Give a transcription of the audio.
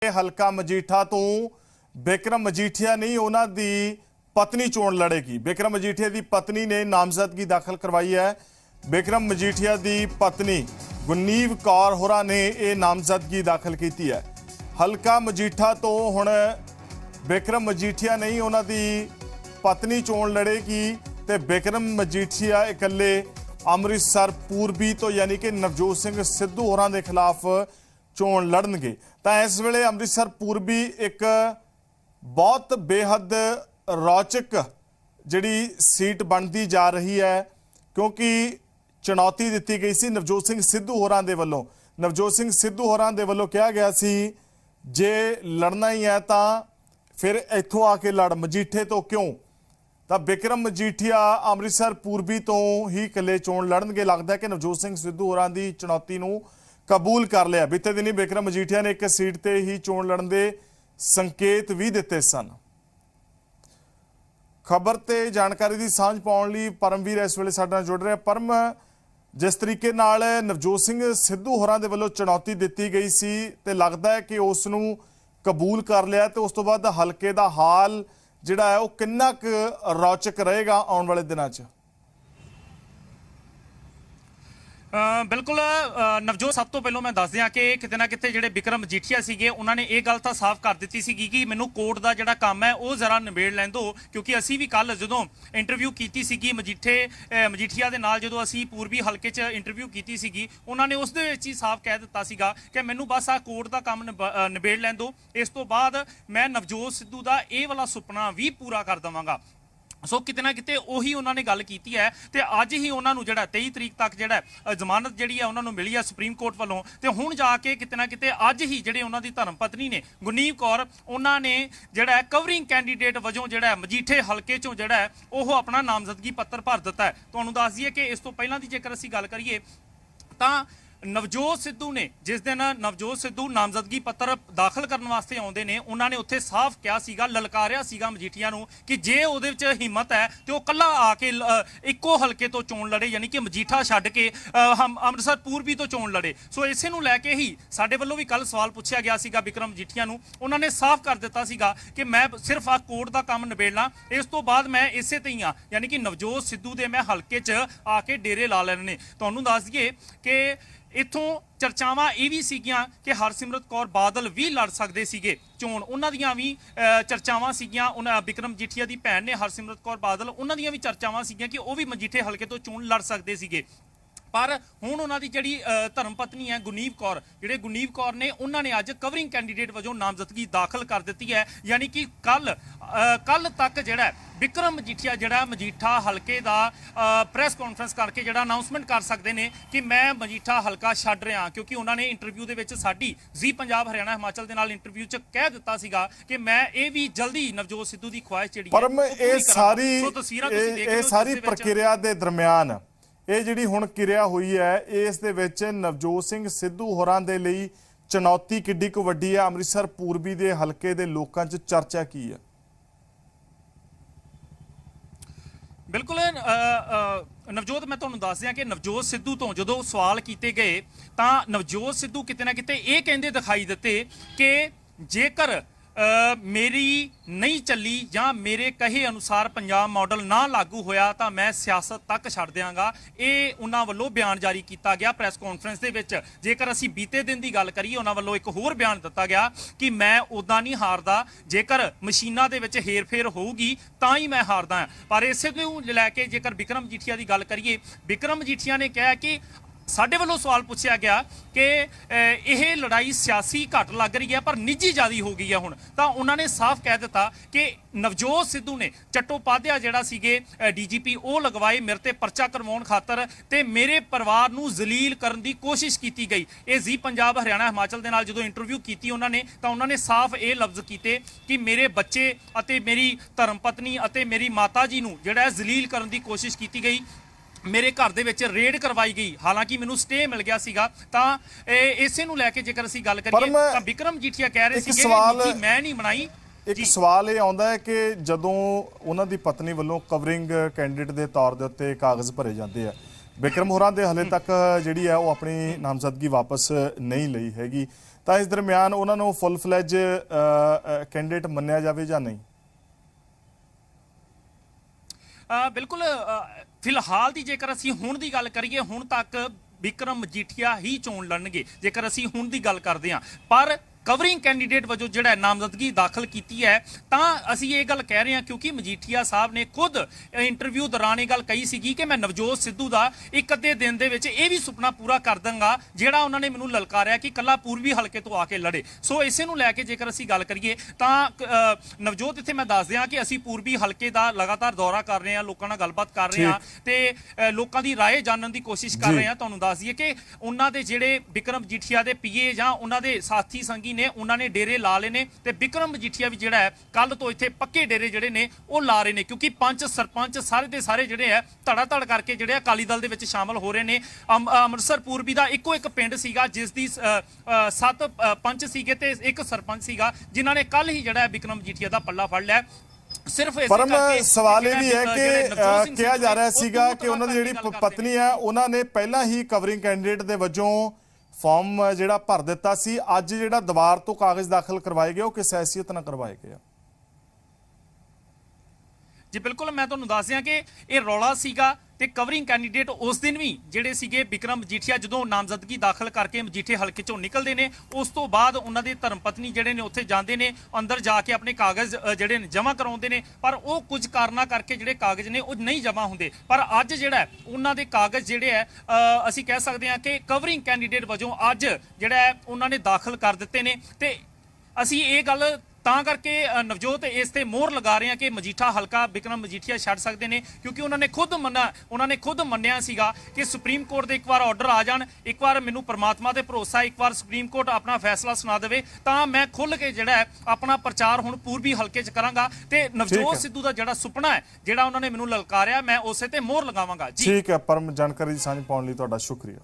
हलका मजीठा तो बिक्रम मजीठिया नहीं उन्हों दी पत्नी चोण लड़ेगी। बिक्रम मजीठिया की पत्नी ने नामजदगी दाखिल करवाई है। बिक्रम मजीठिया की पत्नी गुरनीव कौर होरां ने यह नामजदगी दाखिल की है। हलका मजीठा तो हुण बिक्रम मजीठिया नहीं उन्हों दी पत्नी चोण लड़ेगी ते बिक्रम मजीठिया इकल्ले अमृतसर पूर्बी तो यानी कि नवजोत सिंह सिद्धू होरां दे खिलाफ चोण लड़नगे। तो इस वेले अमृतसर पूर्बी एक बहुत बेहद रोचक जिहड़ी सीट बनती जा रही है, क्योंकि चुनौती दी गई सी नवजोत सिंह सिद्धू होरां दे वल्लों। नवजोत सिंह सिद्धू होरां दे वल्लों कहा गया सी जे लड़ना ही है तो फिर इत्थों आके लड़, मजीठे तो क्यों। तो बिक्रम मजीठिया अमृतसर पूर्बी तो ही कले चोण लड़नगे। लगता है कि नवजोत सिंह सिद्धू होरां दी चुनौती नूं कबूल कर लिया। बीते दिनी बिक्रम मजीठिया ने एक सीट ते ही चोण लड़न दे संकेत भी दिते सन। खबर ते जानकारी की सांझ पाउण लई परमवीर इस वेले साडे नाल जुड़ रहे। परम, जिस तरीके नाल नवजोत सिंह सिद्धू होरां दे वल्लों चुनौती दित्ती गई सी ते लगदा है कि उस नूं कबूल कर लिया, तो उस तो बाद हलके दा हाल जिहड़ा है वो किन्ना क रोचक रहेगा आउण वाले दिनां 'च। बिल्कुल नवजोत, सब तो पहलों मैं दस दियां कि किते ना किते जिहड़े बिक्रम मजीठिया सीगे उन्होंने ये गल तो साफ कर दी सी कि मैनू कोर्ट का जिहड़ा काम है वो जरा निबेड़ लैन दो, क्योंकि असी भी कल जो इंटरव्यू की सी मजीठिया के नाल जो असी पूर्वी हल्के च इंटरव्यू की सी, उन्होंने उस दे विच ही साफ कह दिता सीगा कि मैनू बस आ कोर्ट का काम निबेड़ लैन दो, इस तो बाद मैं नवजोत सिद्धू का ये वाला सुपना भी पूरा कर देवांगा। सो किते ना किते उही उन्होंने गल की है। तो अज ही उन्होंने जो 23 तरीक तक जो जमानत जी है उन्होंने मिली है सुप्रीम कोर्ट वालों। तो हुण जाके किते ना किते अज ही जो उन्होंने धर्म पत्नी ने गुरनीव कौर उन्होंने जोड़ा कवरिंग कैंडीडेट वजों जो मजीठे हल्के चों जोड़ा वो अपना नामजदगी पत्र भर दिता है। तुहानूं दस दईए कि इस तो पहलां दी जेकर असीं गल करिए तां नवजोत सिद्धू ने जिस दिन नवजोत सिद्धू नामजदगी पत्र दाखिल करने वास्ते आउंदे ने, उन्होंने उत्थे साफ कहा सीगा, ललकारिया सीगा मजीठिया नूं कि जे उहदे विच हिम्मत है तो कल्ला आके इक्को हल्के तो चोण लड़े, यानी कि मजीठा छड्ड के हम अमृतसर पूर्वी तो चोण लड़े। सो इसे नूं लैके ही साडे वल्लों भी कल सवाल पूछा गया सीगा बिक्रम मजीठिया नूं, उन्होंने साफ कर दिता सीगा कि मैं सिर्फ आ कोर्ट का काम निबेड़ना, इस तो बाद मैं इसे ते ही हाँ, यानी कि नवजोत सिद्धू दे मैं हल्के च आके डेरे ला लेने ने। तुहानूं दस दईए कि इत्थों चर्चावां ये भी सीगियां कि हरसिमरत कौर बादल भी लड़ सकते सीगे चोण, उन्हां दियां भी चर्चावां सीगियां। बिक्रम मजीठिया की भैन ने हरसिमरत कौर बादल, उन्हां दियां भी चर्चावां सीगियां कि वो भी मजीठे हल्के तो चोण लड़ सकते सीगे। पर हुण उन्हां दी जिहड़ी धर्म पत्नी है गुरनीव कौर, जिहड़े गुरनीव कौर ने उन्होंने अज कवरिंग कैंडीडेट वजों नामजदगी दाखिल कर दी है। यानी कि कल तक जिहड़ा बिक्रम मजीठिया जिहड़ा मजीठा हल्के का प्रैस कॉन्फ्रेंस करके जिहड़ा अनाउंसमेंट कर सकते हैं कि मैं मजीठा हल्का छड्ड रहा, क्योंकि उन्होंने इंटरव्यू दे विच साडी जी पंजाब हरियाणा हिमाचल दे नाल इंटरव्यू च कह दिता सीगा कि मैं ये भी जल्दी नवजोत सिद्धू की ख्वाहिश जिहड़ी है सारी प्रक्रिया के दरम्यान ਇਹ ਜਿਹੜੀ ਹੁਣ ਕਿਰਿਆ ਹੋਈ ਹੈ ਇਸ ਦੇ ਵਿੱਚ ਨਵਜੋਤ ਸਿੰਘ ਸਿੱਧੂ ਹੋਰਾਂ ਦੇ ਲਈ ਚੁਣੌਤੀ ਕਿੱਡੀ ਕੁ ਵੱਡੀ ਹੈ। ਅੰਮ੍ਰਿਤਸਰ ਪੂਰਬੀ ਦੇ ਹਲਕੇ ਦੇ ਲੋਕਾਂ 'ਚ ਚਰਚਾ ਕੀ ਹੈ? बिल्कुल नवजोत, मैं तुहानूं दस दियां कि नवजोत सिद्धू तो जो सवाल किए गए तो नवजोत सिद्धू किते ना किते ये कहते दिखाई दिते कि जेकर मेरी नहीं चली या मेरे कहे अनुसार पंजाब मॉडल ना लागू होया तो मैं सियासत तक छड्ड दियांगा। ये उन्हां वल्लों बयान जारी किया गया प्रैस कॉन्फ्रेंस दे विच। जेकर असीं बीते दिन की गल करिए उन्हां वल्लों एक होर बयान दिता गया कि मैं उदां नहीं हारदा, जेकर मशीनां दे विच हेर फेर होऊगी तां ही मैं हारदा। पर इसे नूं लैके जेकर बिक्रम मजीठिया की गल करिए, बिक्रम मजीठिया ने कहा कि साडे वालों सवाल पूछा गया कि यह लड़ाई सियासी घट लग रही है पर निजी ज़्यादा हो गई है हुण, तो उन्होंने साफ कह दिता कि नवजोत सिद्धू ने चट्टोपाध्याय जिहड़ा सीगे DGP वो लगवाए मेरे ते परचा करवाउण खातर, ते मेरे परिवार नूं जलील करन दी कोशिश की गई। ये जी पंजाब हरियाणा हिमाचल दे नाल जदों इंटरव्यू की उन्होंने तो उन्होंने साफ ये लफ्ज़ किए कि मेरे बच्चे अते मेरी धर्म पत्नी अते मेरी माता जी नूं जिहड़ा जलील करन दी कोशिश की गई, मेरे घर दे विच रेड करवाई गई, हालांकि मैनू स्टे मिल गया सीगा। तां इसे नूं लैके जेकर असीं गल करिए तां बिक्रम मजीठिया कह रहे सीगे कि मैं नहीं बनाई। एक सवाल ये आउंदा है कि जदों उन्हां दी पत्नी वल्लों कवरिंग कैंडीडेट के तौर के उत्ते कागज़ भरे जाते हैं, बिक्रम होरां दे हले तक जिहड़ी है वो अपनी नामजदगी वापस नहीं लई हैगी। ਤਾਂ ਇਸ ਦਰਮਿਆਨ ਉਹਨਾਂ ਨੂੰ ਫੁੱਲ ਫਲੈਜ ਕੈਂਡੀਡੇਟ ਮੰਨਿਆ ਜਾਵੇ ਜਾਂ ਨਹੀਂ? ਬਿਲਕੁਲ ਫਿਲਹਾਲ ਦੀ ਜੇਕਰ ਅਸੀਂ ਹੁਣ ਦੀ ਗੱਲ ਕਰੀਏ, ਹੁਣ ਤੱਕ ਬਿਕਰਮ ਮਜੀਠੀਆ ਹੀ ਚੋਣ ਲੜਨਗੇ ਜੇਕਰ ਅਸੀਂ ਹੁਣ ਦੀ ਗੱਲ ਕਰਦੇ ਹਾਂ। ਪਰ ਕਵਰਿੰਗ ਕੈਂਡੀਡੇਟ ਵਜੋਂ ਜਿਹੜਾ ਨਾਮਜ਼ਦਗੀ ਦਾਖਲ ਕੀਤੀ ਹੈ, ਤਾਂ ਅਸੀਂ ਇਹ ਗੱਲ ਕਹਿ ਰਹੇ ਹਾਂ ਕਿਉਂਕਿ ਮਜੀਠੀਆ ਸਾਹਿਬ ਨੇ ਖੁਦ ਇੰਟਰਵਿਊ ਦੌਰਾਨ ਇਹ ਗੱਲ ਕਹੀ ਸੀਗੀ ਕਿ ਮੈਂ ਨਵਜੋਤ ਸਿੱਧੂ ਦਾ ਇੱਕ ਅੱਧੇ ਦਿਨ ਦੇ ਵਿੱਚ ਇਹ ਵੀ ਸੁਪਨਾ ਪੂਰਾ ਕਰ ਦਾਂਗਾ ਜਿਹੜਾ ਉਹਨਾਂ ਨੇ ਮੈਨੂੰ ਲਲਕਾਰਿਆ ਕਿ ਕੱਲਾ ਪੂਰਬੀ ਹਲਕੇ ਤੋਂ ਆ ਕੇ ਲੜੇ। ਸੋ ਇਸੇ ਨੂੰ ਲੈ ਕੇ ਜੇਕਰ ਅਸੀਂ ਗੱਲ ਕਰੀਏ ਤਾਂ ਨਵਜੋਤ, ਇੱਥੇ ਮੈਂ ਦੱਸ ਦਿਆਂ ਕਿ ਅਸੀਂ ਪੂਰਬੀ ਹਲਕੇ ਦਾ ਲਗਾਤਾਰ ਦੌਰਾ ਕਰ ਰਹੇ ਹਾਂ, ਲੋਕਾਂ ਨਾਲ ਗੱਲਬਾਤ ਕਰ ਰਹੇ ਹਾਂ ਤੇ ਲੋਕਾਂ ਦੀ ਰਾਏ ਜਾਣਨ ਦੀ ਕੋਸ਼ਿਸ਼ ਕਰ ਰਹੇ ਹਾਂ। ਤੁਹਾਨੂੰ ਦੱਸ ਦਈਏ ਕਿ ਉਹਨਾਂ ਦੇ ਜਿਹੜੇ ਬਿਕਰਮ ਮਜੀਠੀਆ ਦੇ ਪੀਏ ਜਾਂ ਉਹਨਾਂ ਦੇ ਸਾਥੀ ਸੰਗੀ ਨੇ, ਉਹਨਾਂ ਨੇ ਡੇਰੇ ਲਾ ਲਏ ਨੇ ਤੇ ਬਿਕਰਮ ਮਜੀਠੀਆ ਵੀ ਜਿਹੜਾ ਹੈ ਕੱਲ ਤੋਂ ਇੱਥੇ ਪੱਕੇ ਡੇਰੇ ਜਿਹੜੇ ਨੇ ਉਹ ਲਾ ਰਹੇ ਨੇ, ਕਿਉਂਕਿ ਪੰਚ ਸਰਪੰਚ ਸਾਰੇ ਦੇ ਸਾਰੇ ਜਿਹੜੇ ਹੈ ਧੜਾ ਧੜ ਕਰਕੇ ਜਿਹੜੇ ਅਕਾਲੀ ਦਲ ਦੇ ਵਿੱਚ ਸ਼ਾਮਲ ਹੋ ਰਹੇ ਨੇ। ਅੰਮ੍ਰਿਤਸਰ ਪੂਰਬੀ ਦਾ ਇੱਕੋ ਇੱਕ ਪਿੰਡ ਸੀਗਾ ਜਿਸ ਦੀ 7 ਪੰਚ ਸੀਗੇ ਤੇ ਇੱਕ ਸਰਪੰਚ ਸੀਗਾ, ਜਿਨ੍ਹਾਂ ਨੇ ਕੱਲ ਹੀ ਜਿਹੜਾ ਹੈ ਬਿਕਰਮ ਮਜੀਠੀਆ ਦਾ ਪੱਲਾ ਫੜ ਲਿਆ। ਸਿਰਫ ਪਰਮ ਸਵਾਲ ਇਹ ਵੀ ਹੈ ਕਿ ਕਿਹਾ ਜਾ ਰਿਹਾ ਸੀਗਾ ਕਿ ਉਹਨਾਂ ਦੀ ਜਿਹੜੀ ਪਤਨੀ ਹੈ ਉਹਨਾਂ ਨੇ ਪਹਿਲਾਂ ਹੀ ਕਵਰਿੰਗ ਕੈਂਡੀਡੇਟ ਦੇ ਵਜੋਂ ਫਾਰਮ ਜਿਹੜਾ ਭਰ ਦਿੱਤਾ ਸੀ। ਅੱਜ ਜਿਹੜਾ ਦੁਬਾਰ ਤੋਂ ਕਾਗਜ਼ ਦਾਖਲ ਕਰਵਾਏ ਗਏ ਉਹ ਕਿਸ ਹੈਸੀਅਤ ਨਾਲ ਕਰਵਾਏ ਗਏ? ਜੀ ਬਿਲਕੁਲ, ਮੈਂ ਤੁਹਾਨੂੰ ਦੱਸ ਦਿਆਂ ਕਿ ਇਹ ਰੌਲਾ ਸੀਗਾ ਤੇ ਕਵਰਿੰਗ ਕੈਂਡੀਡੇਟ ਉਸ ਦਿਨ ਵੀ ਜਿਹੜੇ ਸੀਗੇ ਬਿਕਰਮ ਮਜੀਠੀਆ ਜਦੋਂ ਨਾਮਜ਼ਦਗੀ ਦਾਖਲ ਕਰਕੇ ਮਜੀਠੇ ਹਲਕੇ ਚੋਂ ਨਿਕਲਦੇ ਨੇ, ਉਸ ਤੋਂ ਬਾਅਦ ਉਹਨਾਂ ਦੇ ਧਰਮ ਪਤਨੀ ਜਿਹੜੇ ਨੇ ਉੱਥੇ ਜਾਂਦੇ ਨੇ, ਅੰਦਰ ਜਾ ਕੇ ਆਪਣੇ ਕਾਗਜ਼ ਜਿਹੜੇ ਨੇ ਜਮ੍ਹਾਂ ਕਰਾਉਂਦੇ ਨੇ, ਪਰ ਉਹ ਕੁਝ ਕਾਰਨਾਂ ਕਰਕੇ ਜਿਹੜੇ ਕਾਗਜ਼ ਨੇ ਉਹ ਨਹੀਂ ਜਮ੍ਹਾਂ ਹੁੰਦੇ। ਪਰ ਅੱਜ ਜਿਹੜਾ ਉਹਨਾਂ ਦੇ ਕਾਗਜ਼ ਜਿਹੜੇ ਹੈ ਅਸੀਂ ਕਹਿ ਸਕਦੇ ਹਾਂ ਕਿ ਕਵਰਿੰਗ ਕੈਂਡੀਡੇਟ ਵਜੋਂ ਅੱਜ ਜਿਹੜਾ ਹੈ ਉਹਨਾਂ ਨੇ ਦਾਖਲ ਕਰ ਦਿੱਤੇ ਨੇ। ਤੇ ਅਸੀਂ ਇਹ ਗੱਲ ਤਾਂ ਕਰਕੇ ਨਵਜੋਤ ਇਸ ਤੇ ਮੋਹਰ ਲਗਾ ਰਹੇ ਹਾਂ ਕਿ ਮਜੀਠਾ ਹਲਕਾ ਬਿਕਰਮ ਮਜੀਠੀਆ ਛੱਡ ਸਕਦੇ ਨੇ, ਕਿਉਂਕਿ ਉਹਨਾਂ ਨੇ ਖੁਦ ਮੰਨਿਆ ਸੀਗਾ ਕਿ ਸੁਪਰੀਮ ਕੋਰਟ ਦੇ ਇੱਕ ਵਾਰ ਆਰਡਰ ਆ ਜਾਣ, ਇੱਕ ਵਾਰ ਮੈਨੂੰ ਪ੍ਰਮਾਤਮਾ ਤੇ ਭਰੋਸਾ, ਇੱਕ ਵਾਰ ਸੁਪਰੀਮ ਕੋਰਟ ਆਪਣਾ ਫੈਸਲਾ ਸੁਣਾ ਦੇਵੇ ਤਾਂ ਮੈਂ ਖੁੱਲ ਕੇ ਜਿਹੜਾ ਹੈ ਆਪਣਾ ਪ੍ਰਚਾਰ ਹੁਣ ਪੂਰਬੀ ਹਲਕੇ 'ਚ ਕਰਾਂਗਾ ਤੇ ਨਵਜੋਤ ਸਿੱਧੂ ਦਾ ਜਿਹੜਾ ਸੁਪਨਾ ਹੈ ਜਿਹੜਾ ਉਹਨਾਂ ਨੇ ਮੈਨੂੰ ਲਲਕਾਰਿਆ, ਮੈਂ ਉਸੇ ਤੇ ਮੋਹਰ ਲਗਾਵਾਂਗਾ। ਜੀ ਠੀਕ ਹੈ ਪਰਮ, ਜਾਣਕਾਰੀ ਸਾਂਝ ਪਾਉਣ ਲਈ ਤੁਹਾਡਾ ਸ਼ੁਕਰੀਆ।